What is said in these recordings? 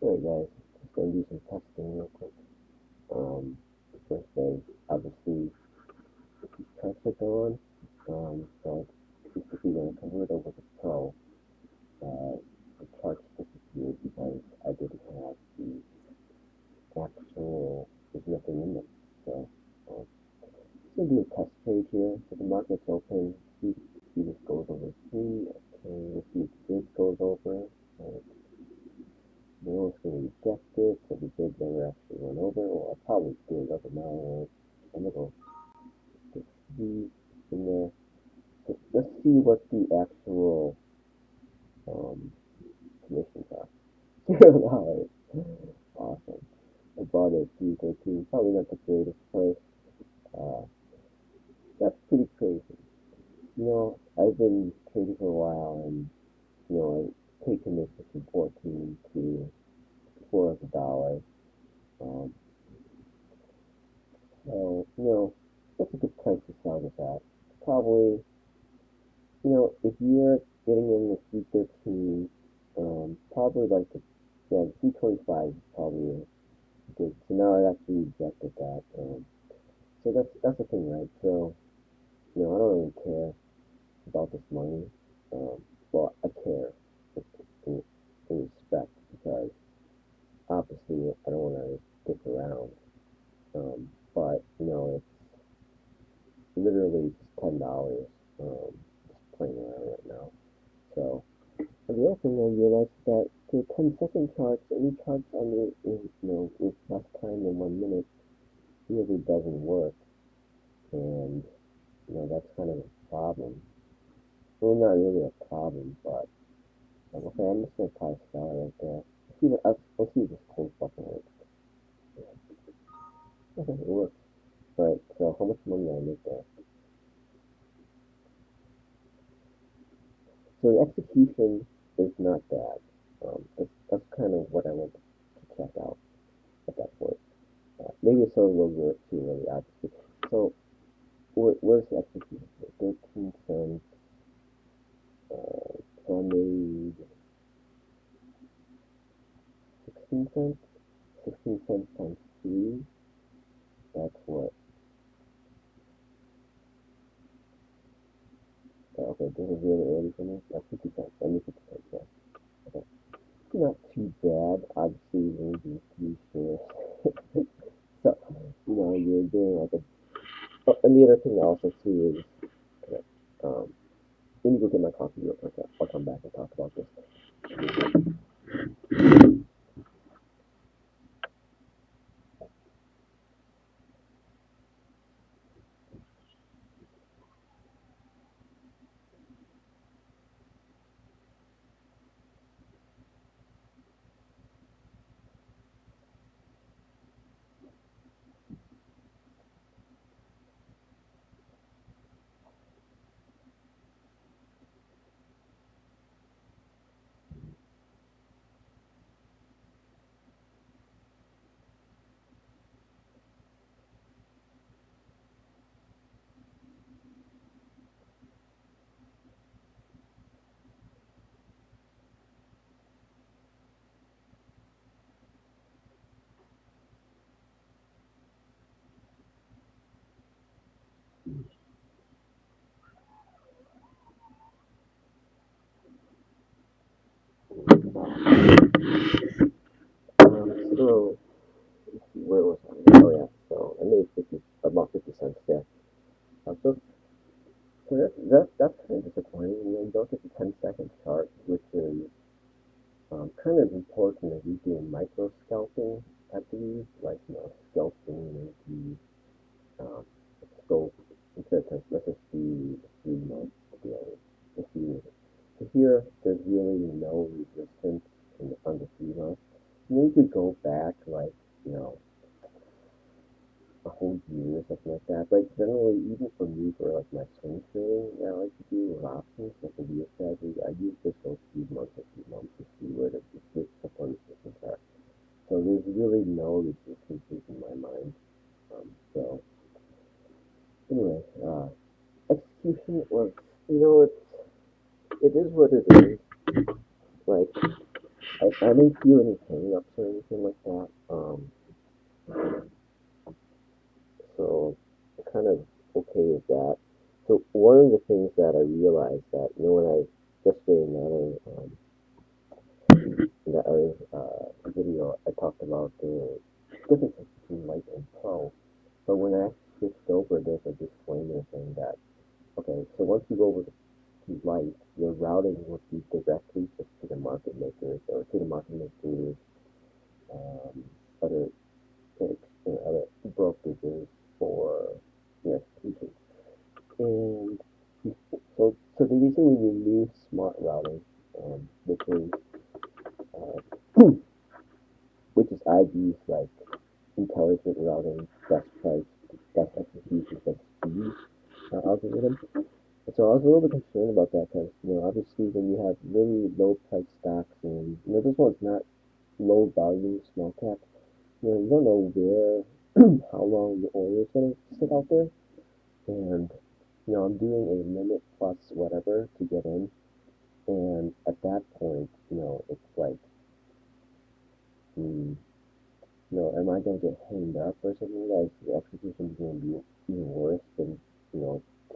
Alright guys, just gonna do some testing real quick. First thing, obviously these charts are gone. So basically when I convert over to Pro, the charts disappeared because I didn't have the actual, there's nothing in them. So just gonna do a test trade here. So the market's open. See this goes over 3. Okay, let's see if this goes over. No one's going to reject it, so the bid never actually went over, or I probably did, doesn't matter. I'm going to go put 3 in there. So let's see what the actual commissions are. $0. Awesome. I bought it at 313, probably not the greatest price. Uh, that's pretty crazy. I've been trading for a while, and, I take commissions from 14 to $400. Um, So, that's a good price to sell this at. Probably, if you're getting in the 313, probably like the 325 is probably a good. So now I actually rejected that. So that's the thing, right? So, I don't really care about this money. Um, well, I care in, in respect because obviously I don't want to stick around. But, it's literally just $10 just playing around right now. So and the other thing I realized that the 10-second charts, any charts under with less time than 1 minute really doesn't work, and that's kind of a problem. Well, not really a problem, but okay, I'm just gonna try to sell it right there. Let's see if this close button works. Okay, it works. All right, so how much money did I make there? So the execution is not bad. That's kind of what I want to check out at that point. Maybe it's a little bit too early, obviously. So where's the execution? 13 cents. So I made 16 cents. 16 cents times 3. That's what? Okay, this is really early for me. That's 50 cents. I made 50 cents, yeah. Okay. Not too bad. Obviously, maybe 3 shares. So, you're doing like a. Oh, and the other thing also too is, okay, let me go get my coffee real quick. I'll come back and talk about this. So let's see, where was I? Oh yeah, so I made about 50 cents there. So that's kind of disappointing. You don't get the 10-second chart, which is kind of important if you're doing micro scalping at these, like scalping the scope instead of let's just do the 3 month daily. Let's see. So here, there's really no resistance on the 3 months. You need to go back like you know a whole year or something like that. But generally, even for me, for like my swing trading that I like to do with options, like the wheel strategy, I use this go 3 months or 2 months to see where the support resistance are. So there's really no resistances in my mind. So anyway, execution was, it is what it is. Like I didn't feel any hang-ups or anything like that. So I'm kind of okay with that. So one of the things that I realized that, when I yesterday in that other video, I talked about the differences between Lite and Pro. But when I switched over, there's a disclaimer saying that, okay, so once you go over to Lite, your routing would be directly just to the market makers or to the market makers, um, other other brokerages for your execution. And so they recently removed smart routing, uh, which is IB's like intelligent routing, best price, best execution, best speed algorithm. And so I was a little bit concerned about that because, obviously when you have really low price stocks and, this one's not low value, small cap, you don't know where, how long the oil is going to sit out there. And, I'm doing a limit plus whatever to get in. And at that point, it's like, hmm, am I going to get hanged up or something? Like the execution is going to be even worse than,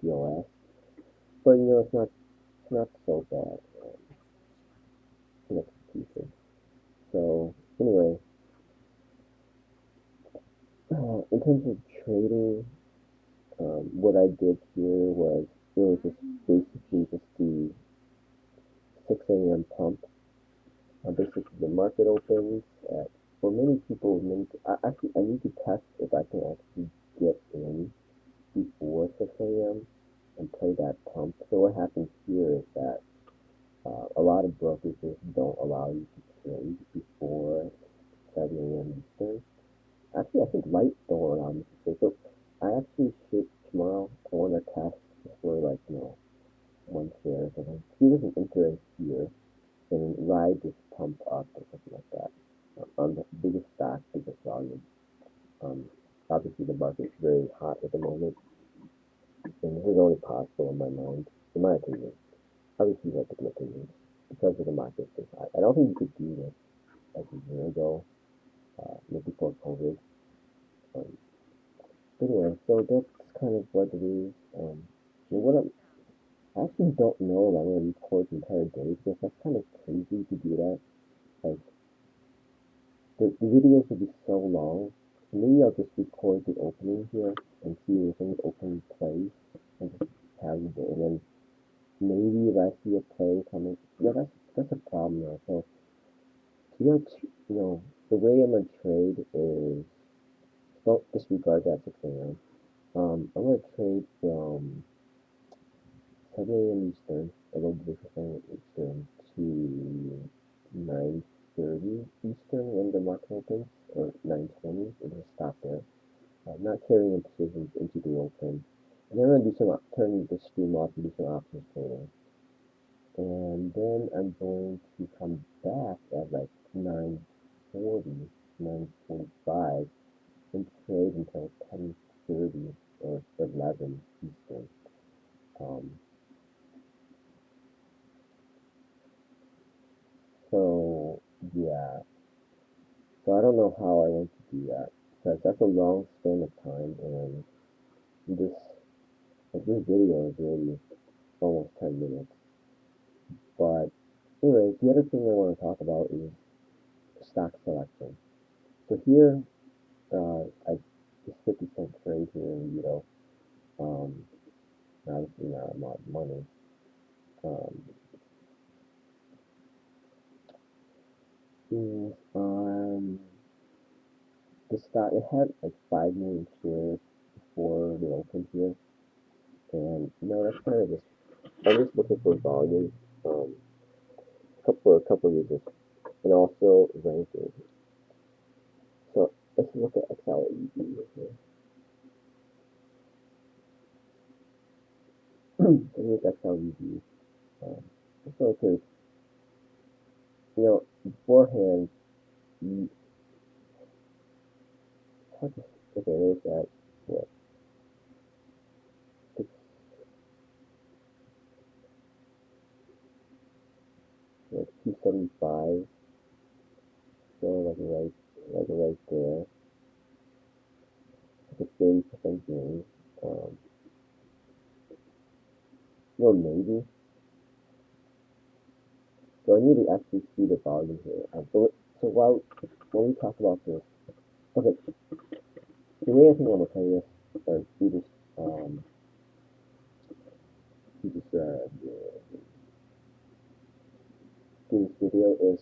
POS. But, it's not so bad in execution. So anyway, in terms of trading, what I did here was it was just basically just the 6 a.m. pump. Basically, the market opens at, for many people, actually I need to test if I can actually get in before 6 a.m. and play that pump. So what happens here is that a lot of brokerages don't allow you to trade before 7 a.m. Eastern. Actually, I think Lite don't allow me to trade. So I actually should tomorrow. I want to test for like, one share or something. He doesn't enter in here and ride this pump up or something like that on the biggest stock, biggest volume. Um, Obviously, the market's very hot at the moment, and this is only possible in my mind, in my opinion. Obviously, you have different opinions because of the market being hot. I don't think you could do this like a year ago, maybe before COVID. Um, but anyway, so that's kind of what it is. And I actually don't know if I'm going to record the entire day because that's kind of crazy to do that. Like, the videos will be so long. So maybe I'll just record the opening here and see if any opening plays and just have it there. And then maybe if I see a play coming, yeah, that's a problem though. So, the way I'm gonna trade is don't disregard that 6 a.m. I'm gonna trade from 7 a.m. Eastern, a little bit of 7 a.m. Eastern to 9:30 Eastern when the market opens, or 9:20. We're gonna stop there. Not carrying positions into the open. And then I'm gonna do turn the stream off and do some options trading. And then I'm going to come back at like 9:40, 9:45, and trade until 10:30 or 11 Eastern. Um, so yeah, so I don't know how I want to do that because that's a long span of time, and this this video is already almost 10 minutes. But anyway, the other thing I want to talk about is stock selection. So here, I this 50-cent trade here in Euro, um, obviously not a lot of money, um, is on the stock. It had like 5 million shares before the open here, and that's kind of just. I'm just looking for volume, for a couple of reasons, and also ranking. So let's look at XLED here. Here's XLED. So because beforehand, you hard to okay, there's that what it's like 275. like right there, like a 30% gain. Um, well, maybe. So I need to actually see the volume here. So while when we talk about this, okay, the way I think I'm gonna play this or do this do this video is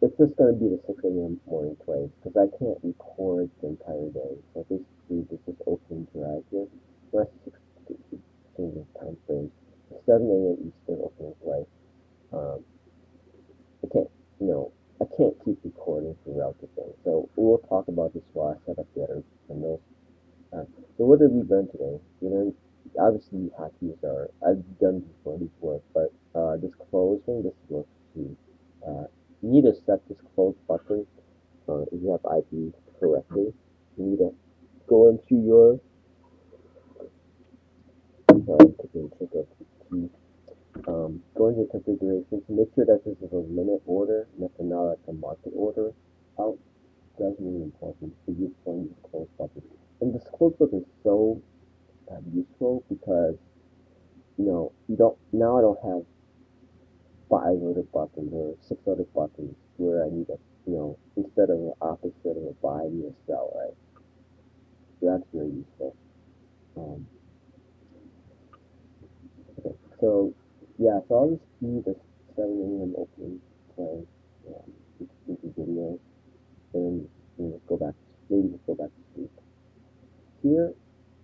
it's just gonna be the 6 a.m. morning play because I can't record the entire day. So basically, this is opening drive here. Rest 6 time frames. 7 a.m. Eastern opening play. Um, I can't, you know, I can't keep recording throughout the thing. So we'll talk about this while I set up the other windows. So what did we learn today? You know, obviously hotkeys are I've done before these work, but this closing this works too. Uh, you need to set this close button if you have IP correctly. You need to go into your taking a drink of tea. Go into configurations. Make sure that this is a limit order, and not like a market order. Out. That's really important. So you find this close button, and this close button is so useful because you don't now I don't have 5 other buttons or 6 other buttons where I need to instead of the opposite of a buy I need a sell, right? So that's very useful. Um, okay, so yeah, so I'll just do the 7 a.m. opening play into video and go back maybe just go back to sleep. Here,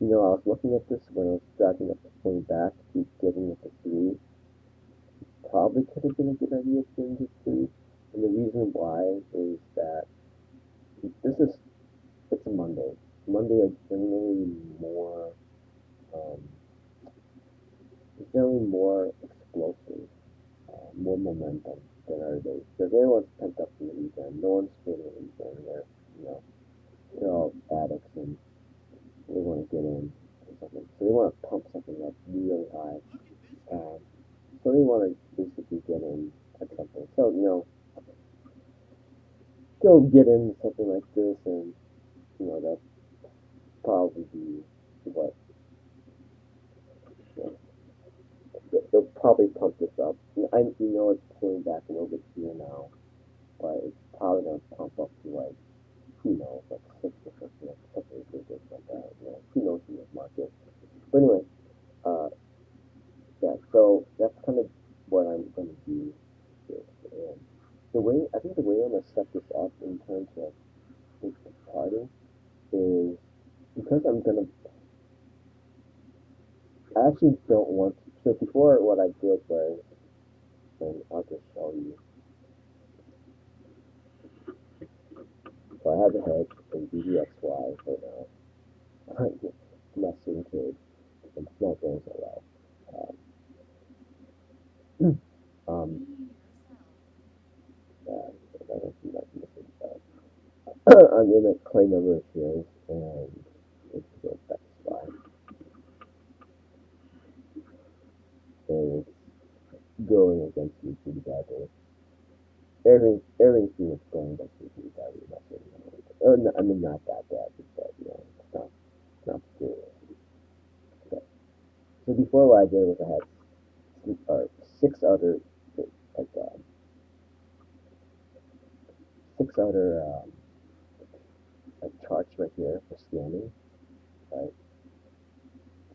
I was looking at this when I was dragging up the point back, keep getting it to 3. Probably could have been a good idea to change it to. And the reason why is that this is it's a Monday. Monday are generally more um, explosive, more momentum than other days. Because everyone's pent up from the weekend. No one's feeling the weekend. You know they're all addicts and they want to get in or something. So they want to pump something up really high. Um, so they want to basically get in at something. So go get in something like this, and that's probably be what you know, they'll probably pump this up. It's pulling back a little bit here now, but it's probably gonna pump up to like who knows, like 6 or something ridiculous like that. Who knows in this market. But anyway, uh, yeah. So that's kind of what I'm gonna do. Here. And the way I'm gonna set this up in terms of charting is because I actually don't want to. So before, what I did was, and I'll just show you. So I have a hedge in BDXY for now. I'm just messing with and it's not going so well. Um, yeah, I don't know if you guys missing, but I'm in a clay number of shares and it's goes back to SPY and it's going against me pretty badly. Everything is going against me pretty badly. That's what I mean, not that bad, but it's not serious. Okay. So before what I did was I had like 6 other like charts right here for scanning, right?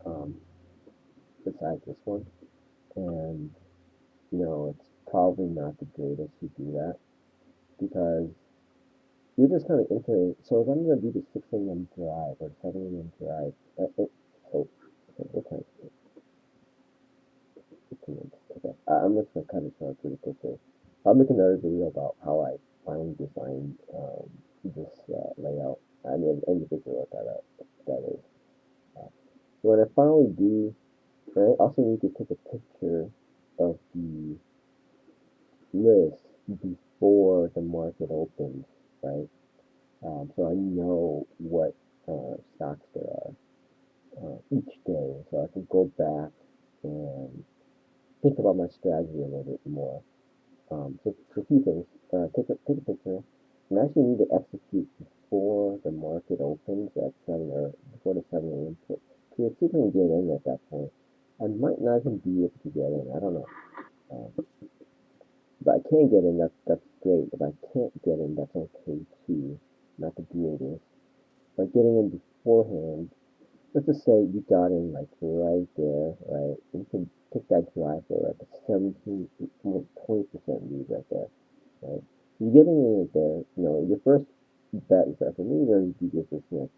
Um, besides this one, and it's probably not the greatest to do that because you're just kind of entering. So if I'm gonna do the 6 a.m. drive or 7 a.m. drive, so okay, what time is it? 15 minutes. Okay, I'm just gonna cut it short pretty quickly. I'll make another video about how I finally designed this layout. I mean, individual what that is. Uh, when I finally do, I also need to take a picture of the list before the market opens, right? So I know what stocks there are each day, so I can go back and think about my strategy a little bit more. So a few things. Take a picture. you actually need to execute before the market opens at 7 or before the 7 a.m. Because you can get in at that point. I might not even be able to get in. I don't know. Um, if I can get in, that's great. If I can't get in, that's okay too. Not the greatest. But getting in beforehand, let's just say you got in like right there, right? You can take that driver at the 17, almost 20% lead right there, right? You're getting in there, your first bet is that for me, there you do this,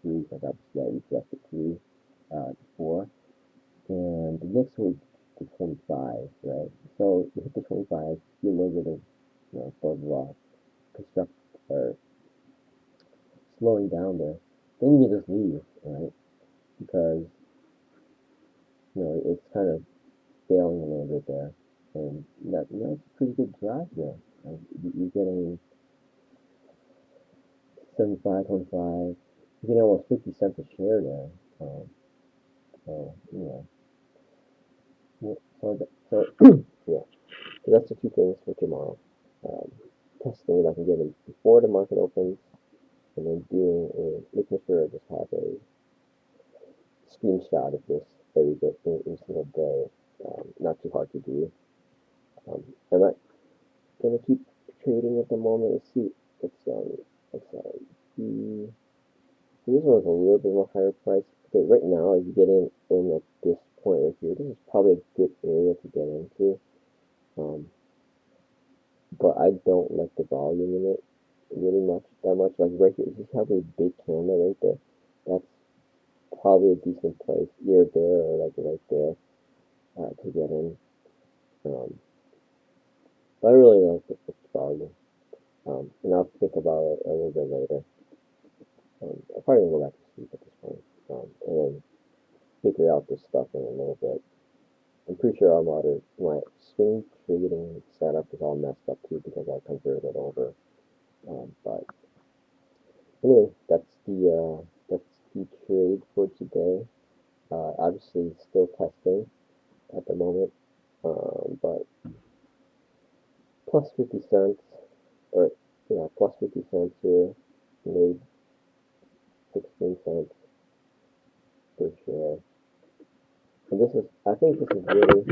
three, because obviously I rejected three before, and the next week to 25, right? So you hit the 25, you a little bit of, blah, blah, blah, construct or slowing down there, then you can just leave, right? Because, it's kind of failing a little bit there. And that's a pretty good drive there. You're getting 75, 25. You get almost 50 cents a share there. Um, so, so yeah. So that's the two things for tomorrow. Um, Testing if I can get in before the market opens, and then making sure I just have a screenshot of this every single day. Not too hard to do. I'm not gonna keep trading at the moment. Let's see. It's the so this one's a little bit more higher price. Okay, right now, if you get in at this point right here, this is probably a good area to get into. Um, but I don't like the volume in it really much, that much. Like right here, this has a big candle right there. That's probably a decent place, either there or like right there, to get in. Um, but I really like the volume. And I'll think about it a little bit later. I'll probably go back to sleep at this point, and then figure out this stuff in a little bit. I'm pretty sure my swing trading setup is all messed up too because I converted over. But anyway, that's the trade for today. Obviously, still testing at the moment, but plus 50 cents, or yeah, plus 50 cents here, made 16 cents per share. And I think this is really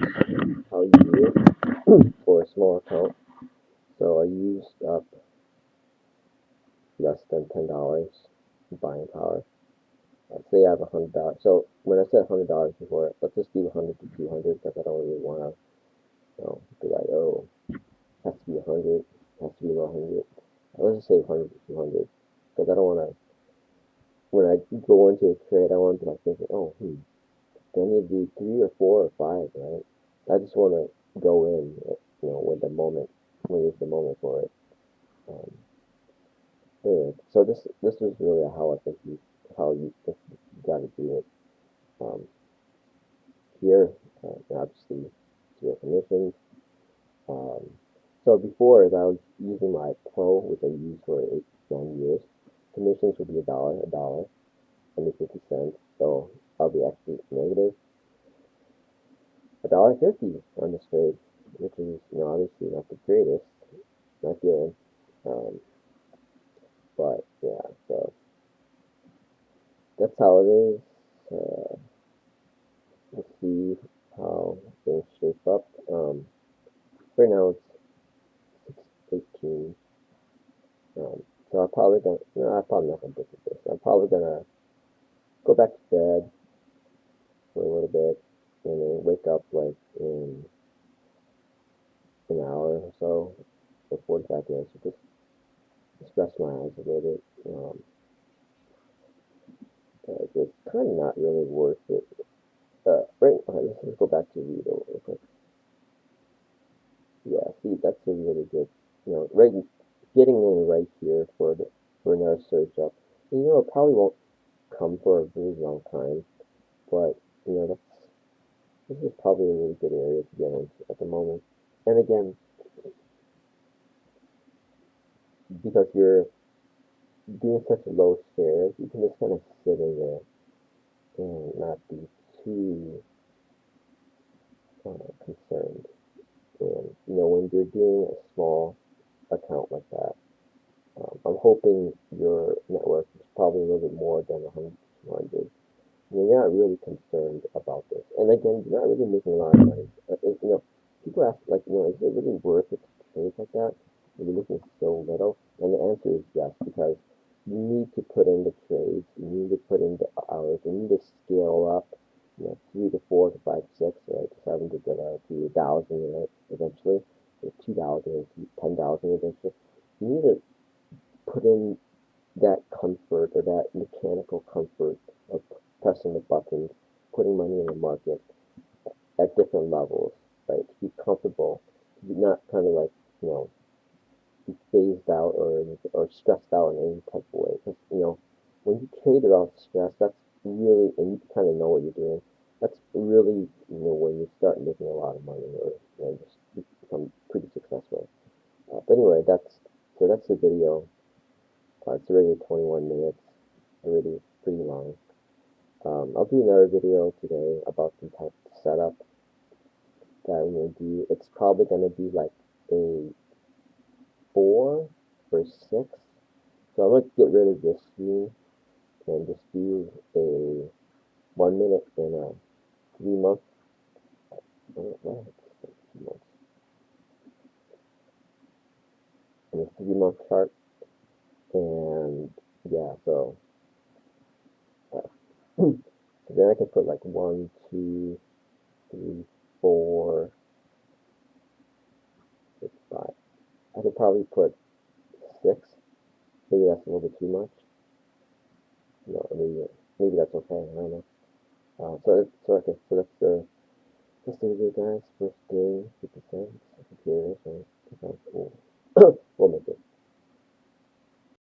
how you do it for a small account. So I used up less than $10 buying power. Say I have $100. So when I said $100 before, let's just do 100 to 200 because I don't really want to, be like, oh, it has to be 100, it has to be 100. Let's just say 100 to 200 because I don't want to. When I go into a trade, I want to be like thinking, oh, do I need to do three or four or five, right? I just want to go in, when is the moment for it. Um, anyway, so this is really how I think you got to do it. Um, Here, obviously, zero commissions. Um, so before, as I was using my Pro, which I used for 8 to 9 years, commissions would be a dollar, and 50 cents. So I'll be actually negative $1.50 on this trade, which is, obviously not the greatest, not good. Um, but yeah, so that's how it is. We'll see how things shape up. Right now it's 6:18. So I'm probably gonna, no, I'm probably not gonna look at this. I'm probably gonna go back to bed for a little bit and then wake up like in an hour or so, or 45 minutes, just rest my eyes a little bit. It's kind of not really worth it. Right, okay, let's just go back to Vito real quick. Yeah, see, that's a really good, right, getting in right here for another surge up. And, it probably won't come for a really long time, but, this is probably a really good area to get into at the moment. And again, because you're doing such low shares, you can just kind of sit in there and not be too concerned. And when you're doing a small account like that, I'm hoping your network is probably a little bit more than 100, 200. You're not really concerned about this. And again, you're not really making a lot of money. People ask, like, is it really worth it to trade like that? When you're making so little? And the answer is yes, because you need to put in the trades, you need to put in the hours, you need to scale up, 3 to 4 to 5 to 6, right, to 7 to get to 1,000, right, eventually, to 2,000, to 10,000 eventually. You need to put in that comfort or that mechanical comfort of pressing the buttons, putting money in the market at different levels, right? To be comfortable, to be not kind of like, you know, be phased out or stressed out in any type of way. Because, when you trade without stress, that's really, and you kind of know what you're doing, that's really, when you start making a lot of money or, just become pretty successful. But anyway, that's the video. It's already 21 minutes, already pretty long. I'll do another video today about the type of setup that I'm going to do. It's probably going to be like a 4 or 6. So I'm going to get rid of this screen and just do a 1 minute and a 3 month. What? 2 months. And a 3 month chart. And yeah, uh, so then I can put like 1, 2, 3, 4, 6, 5. I could probably put 6. Maybe that's a little bit too much. No, maybe that's okay. I don't know. So that's the video, guys. First day, 50 cents. Second period, right?